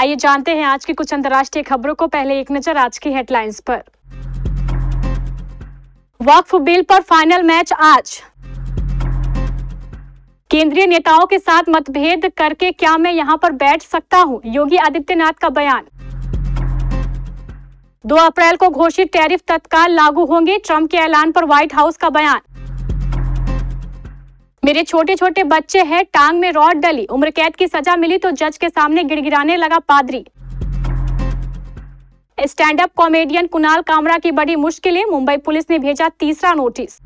आइए जानते हैं आज की कुछ अंतर्राष्ट्रीय खबरों को। पहले एक नजर आज की हेडलाइंस पर। वक्फ बिल पर फाइनल मैच आज। केंद्रीय नेताओं के साथ मतभेद करके क्या मैं यहां पर बैठ सकता हूं, योगी आदित्यनाथ का बयान। 2 अप्रैल को घोषित टैरिफ तत्काल लागू होंगे, ट्रंप के ऐलान पर व्हाइट हाउस का बयान। मेरे छोटे छोटे बच्चे हैं, टांग में रॉड डली, उम्र कैद की सजा मिली तो जज के सामने गिड़गिड़ाने लगा पादरी। Stand up comedian Kunal Kamra की बड़ी मुश्किलें, मुंबई पुलिस ने भेजा तीसरा नोटिस।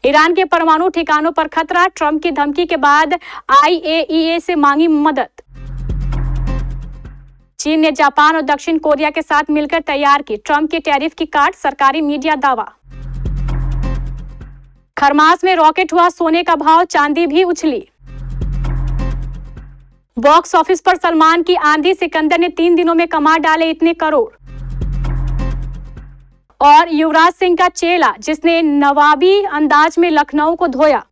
ईरान के परमाणु ठिकानों पर खतरा, ट्रंप की धमकी के बाद IAEA से मांगी मदद। चीन ने जापान और दक्षिण कोरिया के साथ मिलकर तैयार की ट्रंप के टैरिफ की काट, सरकारी मीडिया दावा। खरमास में रॉकेट हुआ सोने का भाव, चांदी भी उछली। बॉक्स ऑफिस पर सलमान की आंधी, सिकंदर ने 3 दिनों में कमा डाले इतने करोड़। और युवराज सिंह का चेला जिसने नवाबी अंदाज में लखनऊ को धोया।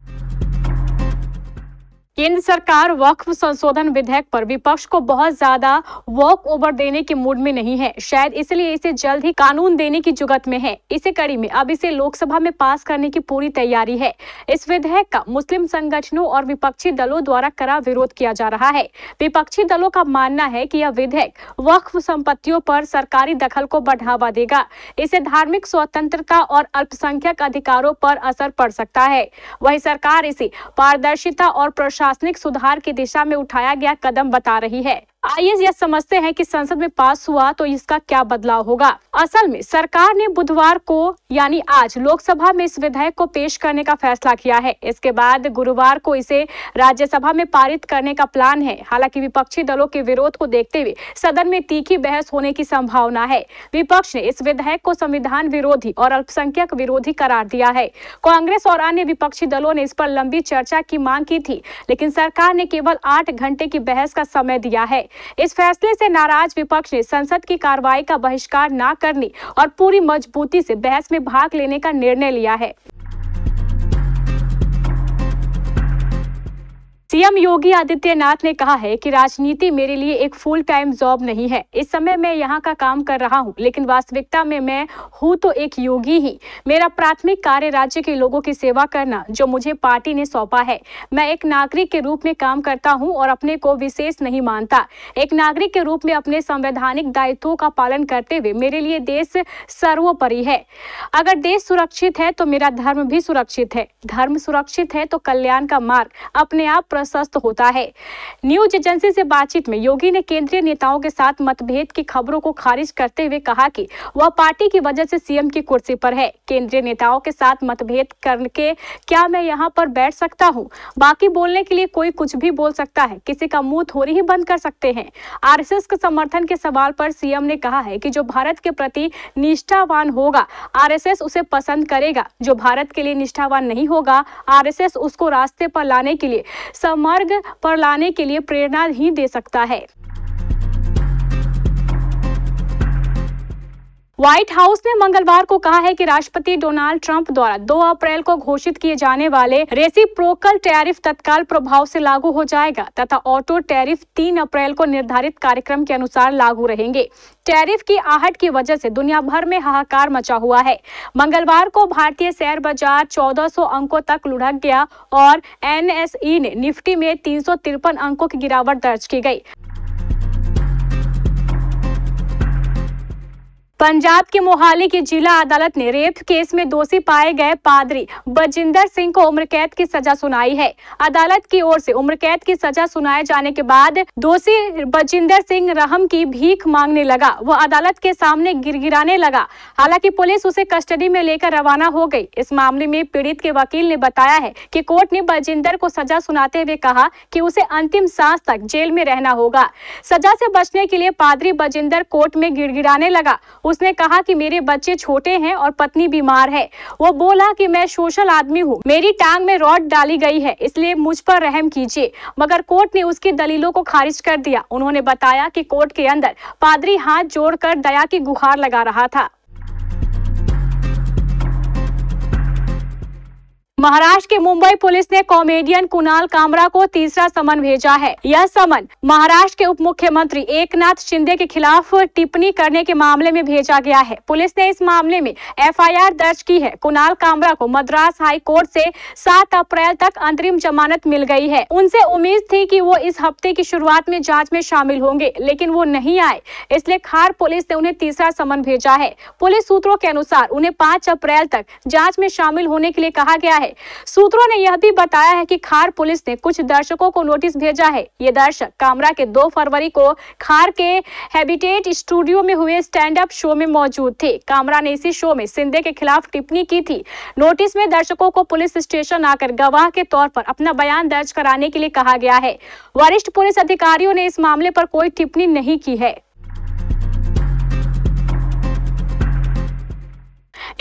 केंद्र सरकार वक्फ संशोधन विधेयक पर विपक्ष को बहुत ज्यादा वॉक ओवर देने के मूड में नहीं है, शायद इसलिए इसे जल्द ही कानून देने की जुगत में है। इसी कड़ी में अब इसे लोकसभा में पास करने की पूरी तैयारी है। इस विधेयक का मुस्लिम संगठनों और विपक्षी दलों द्वारा कड़ा विरोध किया जा रहा है। विपक्षी दलों का मानना है कि यह विधेयक वक्फ संपत्तियों पर सरकारी दखल को बढ़ावा देगा, इससे धार्मिक स्वतंत्रता और अल्पसंख्यक अधिकारों पर असर पड़ सकता है। वहीं सरकार इसे पारदर्शिता और प्रशासनिक सुधार की दिशा में उठाया गया कदम बता रही है। आइए यह समझते हैं कि संसद में पास हुआ तो इसका क्या बदलाव होगा। असल में सरकार ने बुधवार को यानी आज लोकसभा में इस विधेयक को पेश करने का फैसला किया है। इसके बाद गुरुवार को इसे राज्यसभा में पारित करने का प्लान है। हालांकि विपक्षी दलों के विरोध को देखते हुए सदन में तीखी बहस होने की संभावना है। विपक्ष ने इस विधेयक को संविधान विरोधी और अल्पसंख्यक विरोधी करार दिया है। कांग्रेस और अन्य विपक्षी दलों ने इस पर लंबी चर्चा की मांग की थी, लेकिन सरकार ने केवल 8 घंटे की बहस का समय दिया है। इस फैसले से नाराज विपक्ष ने संसद की कार्रवाई का बहिष्कार न करने और पूरी मजबूती से बहस में भाग लेने का निर्णय लिया है। सीएम योगी आदित्यनाथ ने कहा है कि राजनीति मेरे लिए एक फुल टाइम जॉब नहीं है। इस समय मैं यहाँ का काम कर रहा हूँ, लेकिन वास्तविकता में मैं हूँ तो एक योगी ही। मेरा प्राथमिक कार्य राज्य के लोगों की सेवा करना, जो मुझे पार्टी ने सौंपा है। मैं एक नागरिक के रूप में काम करता हूँ और अपने को विशेष नहीं मानता। एक नागरिक के रूप में अपने संवैधानिक दायित्वों का पालन करते हुए मेरे लिए देश सर्वोपरि है। अगर देश सुरक्षित है तो मेरा धर्म भी सुरक्षित है। धर्म सुरक्षित है तो कल्याण का मार्ग अपने आप प्रशस्त होता है। न्यूज एजेंसी से बातचीत में योगी ने केंद्रीय नेताओं के साथ मतभेद की खबरों को खारिज करते हुए कहा कि वह पार्टी की वजह से सीएम की कुर्सी पर है। केंद्रीय नेताओं के साथ मतभेद करके क्या मैं यहां पर बैठ सकता हूं? बाकी बोलने के लिए कोई कुछ भी बोल सकता है, किसी का मुंह थोड़ी ही बंद कर सकते हैं। आरएसएस के समर्थन के सवाल पर सीएम ने कहा है कि जो भारत के प्रति निष्ठावान होगा आरएसएस उसे पसंद करेगा। जो भारत के लिए निष्ठावान नहीं होगा आरएसएस उसको रास्ते पर लाने के लिए, समर्ग पर लाने के लिए प्रेरणा ही दे सकता है। व्हाइट हाउस ने मंगलवार को कहा है कि राष्ट्रपति डोनाल्ड ट्रंप द्वारा 2 अप्रैल को घोषित किए जाने वाले रेसिप्रोकल टैरिफ तत्काल प्रभाव से लागू हो जाएगा तथा ऑटो टैरिफ 3 अप्रैल को निर्धारित कार्यक्रम के अनुसार लागू रहेंगे। टैरिफ की आहट की वजह से दुनिया भर में हाहाकार मचा हुआ है। मंगलवार को भारतीय शेयर बाजार 1400 अंकों तक लुढ़क गया और NSE ने निफ्टी में 353 अंकों की गिरावट दर्ज की गई। पंजाब की मोहाली की जिला अदालत ने रेप केस में दोषी पाए गए पादरी बजिंदर सिंह को उम्र कैद की सजा सुनाई है। अदालत की ओर से उम्र कैद की सजा सुनाए जाने के बाद दोषी बजिंदर सिंह रहम की भीख मांगने लगा। वह अदालत के सामने गिड़गिड़ाने लगा। हालांकि पुलिस उसे कस्टडी में लेकर रवाना हो गई। इस मामले में पीड़ित के वकील ने बताया है कि कोर्ट ने बजिंदर को सजा सुनाते हुए कहा कि उसे अंतिम सांस तक जेल में रहना होगा। सजा से बचने के लिए पादरी बजिंदर कोर्ट में गिड़गिड़ाने लगा। उसने कहा कि मेरे बच्चे छोटे हैं और पत्नी बीमार है। वो बोला कि मैं सोशल आदमी हूँ, मेरी टांग में रॉड डाली गई है, इसलिए मुझ पर रहम कीजिए। मगर कोर्ट ने उसकी दलीलों को खारिज कर दिया। उन्होंने बताया कि कोर्ट के अंदर पादरी हाथ जोड़कर दया की गुहार लगा रहा था। महाराष्ट्र के मुंबई पुलिस ने कॉमेडियन कुणाल कामरा को तीसरा समन भेजा है। यह समन महाराष्ट्र के उप मुख्यमंत्री एकनाथ शिंदे के खिलाफ टिप्पणी करने के मामले में भेजा गया है। पुलिस ने इस मामले में एफआईआर दर्ज की है। कुणाल कामरा को मद्रास हाई कोर्ट से 7 अप्रैल तक अंतरिम जमानत मिल गई है। उनसे उम्मीद थी कि वो इस हफ्ते की शुरुआत में जांच में शामिल होंगे, लेकिन वो नहीं आए, इसलिए खार पुलिस ने उन्हें तीसरा समन भेजा है। पुलिस सूत्रों के अनुसार उन्हें 5 अप्रैल तक जांच में शामिल होने के लिए कहा गया है। सूत्रों ने यह भी बताया है कि खार पुलिस ने कुछ दर्शकों को नोटिस भेजा है। ये दर्शक कामरा के 2 फरवरी को खार के हैबिटेट स्टूडियो में हुए स्टैंड अप शो में मौजूद थे। कामरा ने इसी शो में शिंदे के खिलाफ टिप्पणी की थी। नोटिस में दर्शकों को पुलिस स्टेशन आकर गवाह के तौर पर अपना बयान दर्ज कराने के लिए कहा गया है। वरिष्ठ पुलिस अधिकारियों ने इस मामले पर कोई टिप्पणी नहीं की है।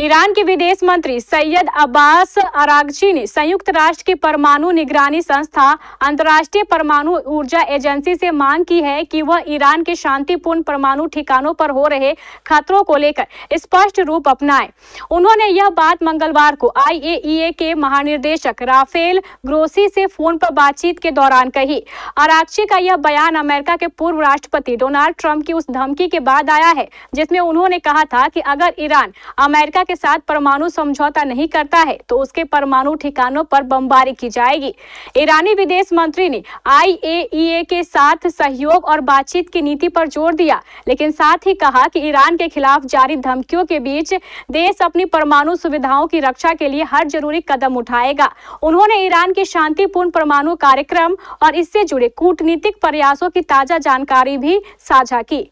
ईरान के विदेश मंत्री सैयद अब्बास अरागची ने संयुक्त राष्ट्र की परमाणु निगरानी संस्था अंतर्राष्ट्रीय परमाणु ऊर्जा एजेंसी से मांग की है कि वह ईरान के शांतिपूर्ण परमाणु ठिकानों पर हो रहे खतरों को लेकर स्पष्ट रूप अपनाए। उन्होंने यह बात मंगलवार को IAEA के महानिदेशक राफेल ग्रोसी से फोन पर बातचीत के दौरान कही। अरागची का यह बयान अमेरिका के पूर्व राष्ट्रपति डोनाल्ड ट्रंप की उस धमकी के बाद आया है जिसमें उन्होंने कहा था कि अगर ईरान अमेरिका के साथ परमाणु समझौता नहीं करता है तो उसके परमाणु ठिकानों पर बमबारी की जाएगी। ईरानी विदेश मंत्री ने IAEA के साथ सहयोग और बातचीत की नीति पर जोर दिया, लेकिन साथ ही कहा कि ईरान के खिलाफ जारी धमकियों के बीच देश अपनी परमाणु सुविधाओं की रक्षा के लिए हर जरूरी कदम उठाएगा। उन्होंने ईरान के शांतिपूर्ण परमाणु कार्यक्रम और इससे जुड़े कूटनीतिक प्रयासों की ताजा जानकारी भी साझा की।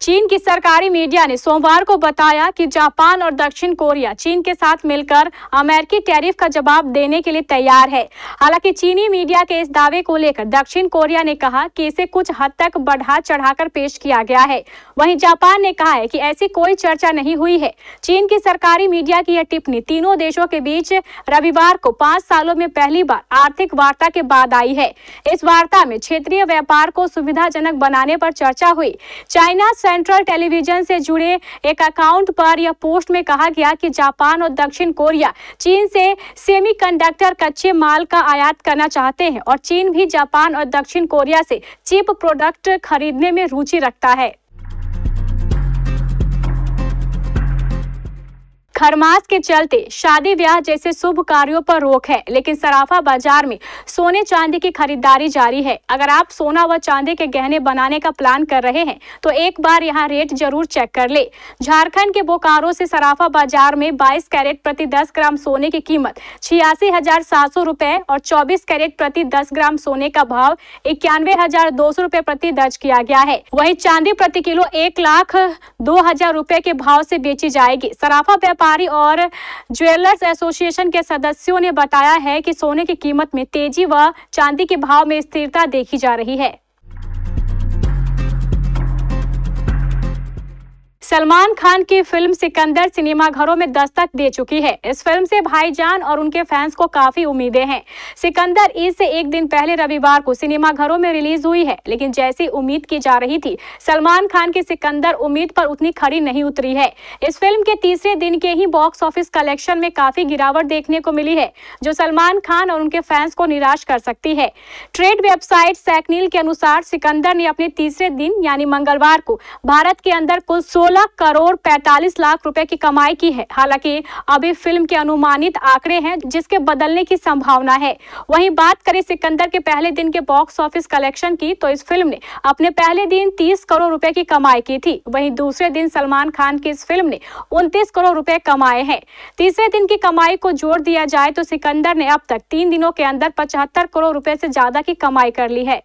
चीन की सरकारी मीडिया ने सोमवार को बताया कि जापान और दक्षिण कोरिया चीन के साथ मिलकर अमेरिकी टैरिफ का जवाब देने के लिए तैयार है। हालांकि चीनी मीडिया के इस दावे को लेकर दक्षिण कोरिया ने कहा कि इसे कुछ हद तक बढ़ा चढ़ाकर पेश किया गया है। वहीं जापान ने कहा है कि ऐसी कोई चर्चा नहीं हुई है। चीन की सरकारी मीडिया की यह टिप्पणी तीनों देशों के बीच रविवार को 5 सालों में पहली बार आर्थिक वार्ता के बाद आई है। इस वार्ता में क्षेत्रीय व्यापार को सुविधाजनक बनाने पर चर्चा हुई। चाइना सेंट्रल टेलीविजन से जुड़े एक अकाउंट पर यह पोस्ट में कहा गया कि जापान और दक्षिण कोरिया चीन से सेमीकंडक्टर कच्चे माल का आयात करना चाहते हैं और चीन भी जापान और दक्षिण कोरिया से चिप प्रोडक्ट खरीदने में रुचि रखता है। खरमास के चलते शादी ब्याह जैसे शुभ कार्यों पर रोक है, लेकिन सराफा बाजार में सोने चांदी की खरीदारी जारी है। अगर आप सोना व चांदी के गहने बनाने का प्लान कर रहे हैं तो एक बार यहां रेट जरूर चेक कर ले। झारखंड के बोकारो से सराफा बाजार में 22 कैरेट प्रति 10 ग्राम सोने की कीमत 86,700 रुपए और 24 कैरेट प्रति 10 ग्राम सोने का भाव 91,200 रुपए प्रति दर्ज किया गया है। वहीं चांदी प्रति किलो 1,02,000 रुपए के भाव से बेची जाएगी। सराफा व्यापारी और ज्वेलर्स एसोसिएशन के सदस्यों ने बताया है कि सोने की कीमत में तेजी व चांदी के भाव में स्थिरता देखी जा रही है। सलमान खान की फिल्म सिकंदर सिनेमाघरों में दस्तक दे चुकी है। इस फिल्म से भाईजान और उनके फैंस को काफी उम्मीदें हैं। सिकंदर ईद से एक दिन पहले रविवार को सिनेमाघरों में रिलीज हुई है, लेकिन जैसी उम्मीद की जा रही थी सलमान खान की सिकंदर उम्मीद पर उतनी खरी नहीं उतरी है। इस फिल्म के तीसरे दिन के ही बॉक्स ऑफिस कलेक्शन में काफी गिरावट देखने को मिली है, जो सलमान खान और उनके फैंस को निराश कर सकती है। ट्रेड वेबसाइट सैकनील के अनुसार सिकंदर ने अपने तीसरे दिन यानी मंगलवार को भारत के अंदर कुल 16 करोड़ 45 लाख रुपए की कमाई की है। हालांकि अभी फिल्म के अनुमानित आंकड़े हैं जिसके बदलने की संभावना है। वहीं बात करें सिकंदर के पहले दिन के बॉक्स ऑफिस कलेक्शन की तो इस फिल्म ने अपने पहले दिन 30 करोड़ रुपए की कमाई की थी। वहीं दूसरे दिन सलमान खान की इस फिल्म ने 29 करोड़ रुपए कमाए हैं। तीसरे दिन की कमाई को जोड़ दिया जाए तो सिकंदर ने अब तक 3 दिनों के अंदर 75 करोड़ रुपए से ज्यादा की कमाई कर ली है।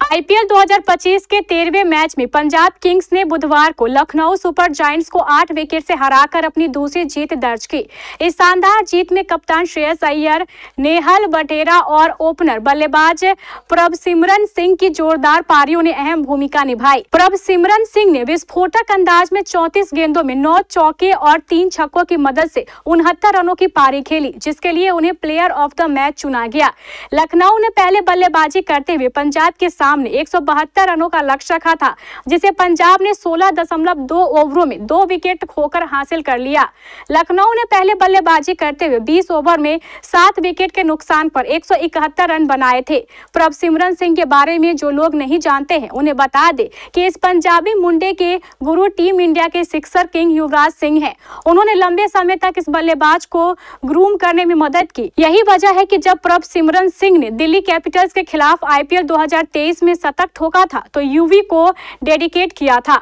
IPL 2025 के 13वें मैच में पंजाब किंग्स ने बुधवार को लखनऊ सुपर जायंट्स को 8 विकेट से हराकर अपनी दूसरी जीत दर्ज की। इस शानदार जीत में कप्तान श्रेयस अय्यर, नेहल बटेरा और ओपनर बल्लेबाज प्रभसिमरन सिंह की जोरदार पारियों ने अहम भूमिका निभाई। प्रभसिमरन सिंह ने विस्फोटक अंदाज में 34 गेंदों में 9 चौके और 3 छक्कों की मदद से 69 रनों की पारी खेली, जिसके लिए उन्हें प्लेयर ऑफ द मैच चुना गया। लखनऊ ने पहले बल्लेबाजी करते हुए पंजाब के सामने सामने 172 रनों का लक्ष्य रखा था, जिसे पंजाब ने 16.2 ओवरों में 2 विकेट खोकर हासिल कर लिया। लखनऊ ने पहले बल्लेबाजी करते हुए 20 ओवर में 7 विकेट के नुकसान पर 171 रन बनाए थे। प्रभसिमरन सिंह के बारे में जो लोग नहीं जानते हैं उन्हें बता दें कि इस पंजाबी मुंडे के गुरु टीम इंडिया के सिक्सर किंग युवराज सिंह हैं। उन्होंने लंबे समय तक इस बल्लेबाज को ग्रूम करने में मदद की। यही वजह है कि जब प्रभसिमरन सिंह ने दिल्ली कैपिटल्स के खिलाफ IPL 2023 में शतक ठोका था तो युवी को डेडिकेट किया था।